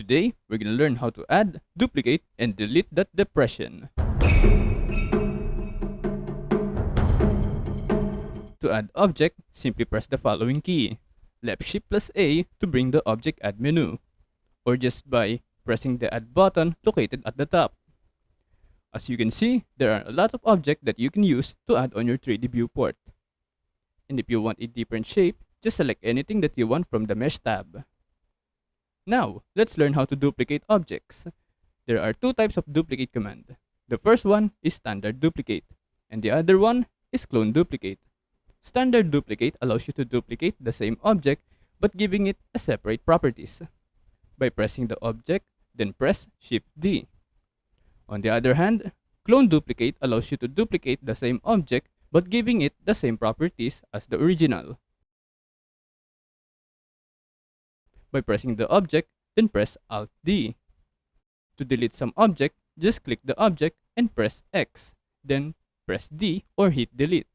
Today, we're gonna learn how to add, duplicate, and delete that depression. To add object, simply press the following key. Left shift plus A to bring the object add menu, or just by pressing the add button located at the top. As you can see, there are a lot of objects that you can use to add on your 3D viewport. And if you want a different shape, just select anything that you want from the Mesh tab. Now, let's learn how to duplicate objects. There are two types of duplicate command. The first one is standard duplicate, and the other one is clone duplicate. Standard duplicate allows you to duplicate the same object but giving it a separate properties. By pressing the object, then press Shift D. On the other hand, clone duplicate allows you to duplicate the same object but giving it the same properties as the original. By pressing the object, then press Alt D. To delete some object, just click the object and press X, then press D or hit delete.